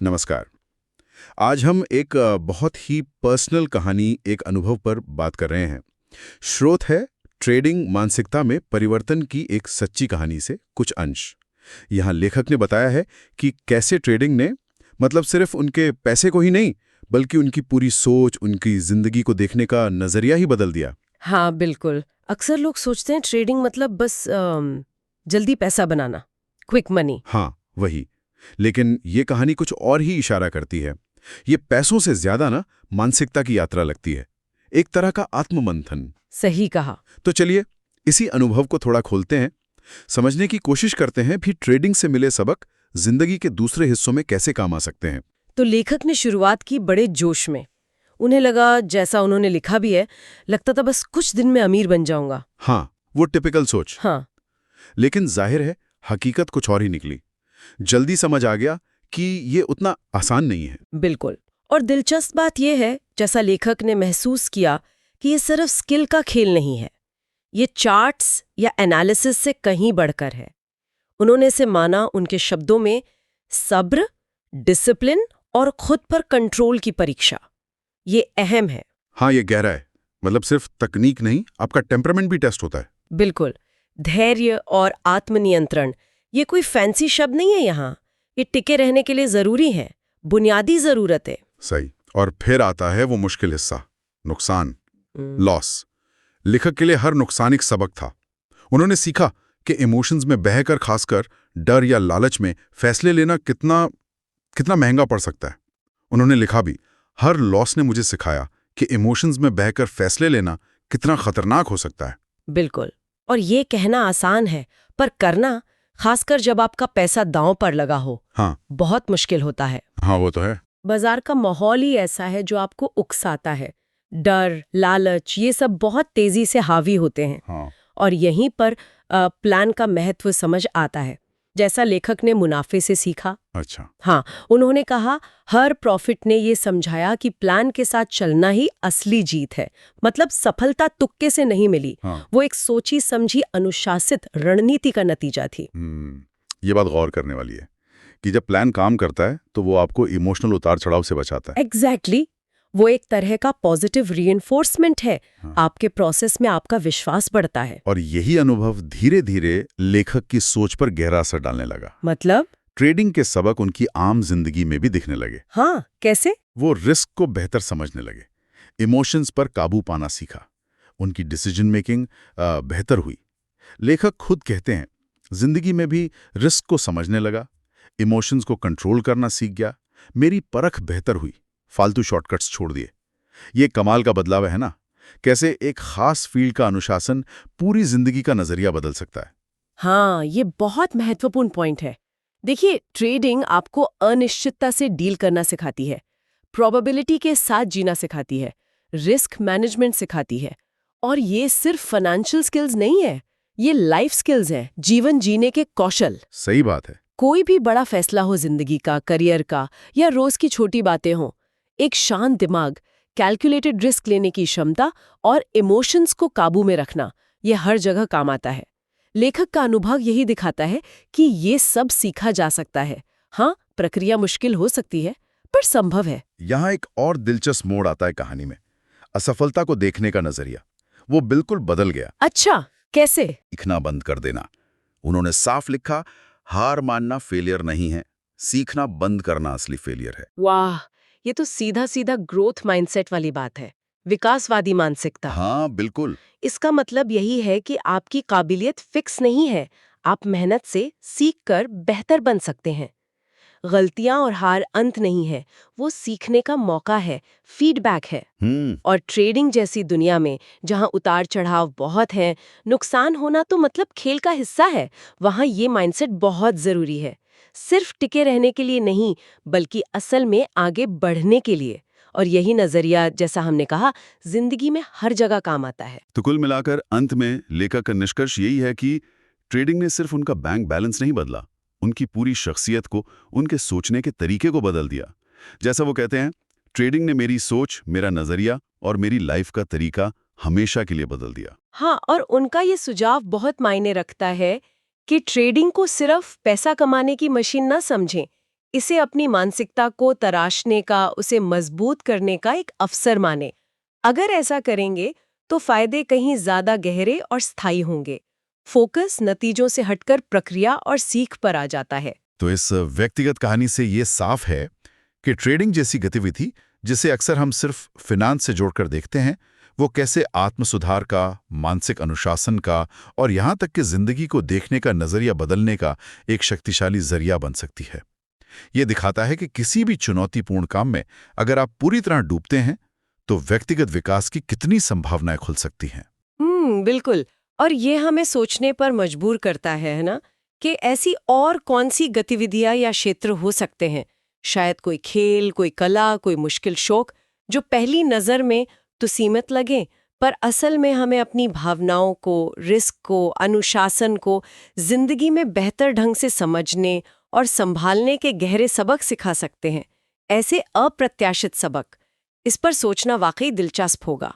नमस्कार। आज हम एक बहुत ही पर्सनल कहानी, एक अनुभव पर बात कर रहे हैं। स्रोत है ट्रेडिंग मानसिकता में परिवर्तन की एक सच्ची कहानी से कुछ अंश। यहाँ लेखक ने बताया है कि कैसे ट्रेडिंग ने मतलब सिर्फ उनके पैसे को ही नहीं, बल्कि उनकी पूरी सोच, उनकी जिंदगी को देखने का नजरिया ही बदल दिया। हाँ बिल्कुल। अक्सर लोग सोचते हैं ट्रेडिंग मतलब बस जल्दी पैसा बनाना, क्विक मनी। हाँ, वही। लेकिन ये कहानी कुछ और ही इशारा करती है। ये पैसों से ज्यादा ना मानसिकता की यात्रा लगती है, एक तरह का आत्ममंथन। सही कहा। तो चलिए इसी अनुभव को थोड़ा खोलते हैं, समझने की कोशिश करते हैं भी ट्रेडिंग से मिले सबक जिंदगी के दूसरे हिस्सों में कैसे काम आ सकते हैं। तो लेखक ने शुरुआत की बड़े जोश में। उन्हें लगा, जैसा उन्होंने लिखा भी है, लगता था बस कुछ दिन में अमीर बन जाऊंगा। हाँ, वो टिपिकल सोच। हाँ लेकिन जाहिर है हकीकत कुछ और ही निकली। जल्दी समझ आ गया कि ये उतना आसान नहीं है। बिल्कुल। और दिलचस्प बात यह है, जैसा लेखक ने महसूस किया, कि ये सिर्फ स्किल का खेल नहीं है। ये चार्ट्स या एनालिसिस से कहीं बढ़कर है। उन्होंने इसे माना उनके शब्दों में सब्र, डिसिप्लिन और खुद पर कंट्रोल की परीक्षा। ये अहम है। हाँ, ये गहरा है। मतलब सिर्फ तकनीक नहीं, आपका टेम्परामेंट भी टेस्ट होता है। बिल्कुल। धैर्य और आत्मनियंत्रण, ये कोई फैंसी शब्द नहीं है यहाँ। ये टिके रहने के लिए जरूरी है, बुनियादी जरूरत है। सही। और फिर आता है वो मुश्किल हिस्सा, नुकसान, हम्म, लॉस। लेखक के लिए हर नुकसान एक सबक था। उन्होंने सीखा कि इमोशंस में बहकर, खासकर डर या लालच में फैसले लेना कितना कितना महंगा पड़ सकता है। उन्होंने लिखा भी, हर लॉस ने मुझे सिखाया कि इमोशंस में बहकर फैसले लेना कितना खतरनाक हो सकता है। बिल्कुल। और ये कहना आसान है, पर करना, खासकर जब आपका पैसा दांव पर लगा हो, हाँ बहुत मुश्किल होता है। हाँ, वो तो है। बाजार का माहौल ही ऐसा है जो आपको उकसाता है। डर, लालच, ये सब बहुत तेजी से हावी होते हैं। हाँ। और यहीं पर प्लान का महत्व समझ आता है, जैसा लेखक ने मुनाफे से सीखा। अच्छा। हाँ, उन्होंने कहा, हर प्रॉफिट ने ये समझाया कि प्लान के साथ चलना ही असली जीत है। मतलब सफलता तुक्के से नहीं मिली। हाँ। वो एक सोची समझी अनुशासित रणनीति का नतीजा थी। ये बात गौर करने वाली है कि जब प्लान काम करता है तो वो आपको इमोशनल उतार चढ़ाव से बचाता है। एग्जैक्टली। वो एक तरह का पॉजिटिव रीइंफोर्समेंट है। हाँ। आपके प्रोसेस में आपका विश्वास बढ़ता है। और यही अनुभव धीरे धीरे लेखक की सोच पर गहरा असर डालने लगा। मतलब? ट्रेडिंग के सबक उनकी आम जिंदगी में भी दिखने लगे। हाँ, कैसे? वो रिस्क को बेहतर समझने लगे, इमोशंस पर काबू पाना सीखा, उनकी डिसीजन मेकिंग बेहतर हुई। लेखक खुद कहते हैं, जिंदगी में भी रिस्क को समझने लगा, इमोशंस को कंट्रोल करना सीख गया, मेरी परख बेहतर हुई, फालतू शॉर्टकट्स छोड़ दिए। ये कमाल का बदलाव है ना, कैसे एक खास फील्ड का अनुशासन पूरी जिंदगी का नजरिया बदल सकता है। हाँ, ये बहुत महत्वपूर्ण पॉइंट है। देखिए, ट्रेडिंग आपको अनिश्चितता से डील करना सिखाती है, प्रोबेबिलिटी के साथ जीना सिखाती है, रिस्क मैनेजमेंट सिखाती है। और ये सिर्फ फाइनेंशियल स्किल्स नहीं है, ये लाइफ स्किल्स हैं, जीवन जीने के कौशल। सही बात है। कोई भी बड़ा फैसला हो, जिंदगी का, करियर का, या रोज की छोटी बातें हों, एक शांत दिमाग, कैलकुलेटेड रिस्क लेने की क्षमता और इमोशंस को काबू में रखना, ये हर जगह काम आता है। लेखक का अनुभव यही दिखाता है कि ये सब सीखा जा सकता है। हाँ, प्रक्रिया मुश्किल हो सकती है, पर संभव है। यहाँ एक और दिलचस्प मोड़ आता है कहानी में, असफलता को देखने का नजरिया। वो बिल्कुल बदल गया। अच्छा, कैसे? सीखना बंद कर देना। उन्होंने साफ लिखा, हार मानना फेलियर नहीं है, सीखना बंद करना असली फेलियर है। वाह, ये तो सीधा सीधा ग्रोथ माइंडसेट वाली बात है, विकासवादी मानसिकता। हाँ बिल्कुल। इसका मतलब यही है कि आपकी काबिलियत फिक्स नहीं है, आप मेहनत से सीख कर बेहतर बन सकते हैं। गलतियां और हार अंत नहीं है, वो सीखने का मौका है, फीडबैक है। और ट्रेडिंग जैसी दुनिया में, जहां उतार चढ़ाव बहुत हैं, नुकसान होना तो मतलब खेल का हिस्सा है, वहां ये माइंडसेट बहुत जरूरी है। सिर्फ टिके रहने के लिए नहीं, बल्कि असल में आगे बढ़ने के लिए। और यही नजरिया, जैसा हमने कहा, जिंदगी में हर जगह काम आता है। तो कुल मिलाकर अंत में लेखक का निष्कर्ष यही है कि ट्रेडिंग ने सिर्फ उनका बैंक बैलेंस नहीं बदला, उनकी पूरी शख्सियत को, उनके सोचने के तरीके को बदल दिया। जैसा वो कहते हैं, ट्रेडिंग ने मेरी सोच, मेरा नजरिया और मेरी लाइफ का तरीका हमेशा के लिए बदल दिया। हाँ, और उनका ये सुझाव बहुत मायने रखता है कि ट्रेडिंग को सिर्फ पैसा कमाने की मशीन ना समझें, इसे अपनी मानसिकता को तराशने का, उसे मजबूत करने का एक अवसर माने। अगर ऐसा करेंगे तो फायदे कहीं ज्यादा गहरे और स्थायी होंगे। फोकस नतीजों से हटकर प्रक्रिया और सीख पर आ जाता है। तो इस व्यक्तिगत कहानी से ये साफ है कि ट्रेडिंग जैसी गतिविधि, जिसे अक्सर हम सिर्फ फिनांस से जोड़कर देखते हैं, वो कैसे आत्म सुधार का, मानसिक अनुशासन का और यहाँ तक कि जिंदगी को देखने का नजरिया बदलने का एक शक्तिशाली जरिया बन सकती है। ये दिखाता है कि किसी भी चुनौतीपूर्ण काम में अगर आप पूरी तरह डूबते हैं, तो व्यक्तिगत विकास की कितनी संभावनाएं खुल सकती हैं। बिल्कुल। और ये हमें सोचने पर मजबूर करता है ना, कि ऐसी और कौन सी गतिविधियां या क्षेत्र हो सकते हैं। शायद कोई खेल, कोई कला, कोई मुश्किल शौक, जो पहली नजर में तो सीमित लगे, पर असल में हमें अपनी भावनाओं को, रिस्क को, अनुशासन को जिंदगी में बेहतर ढंग से समझने और संभालने के गहरे सबक सिखा सकते हैं। ऐसे अप्रत्याशित सबक, इस पर सोचना वाकई दिलचस्प होगा।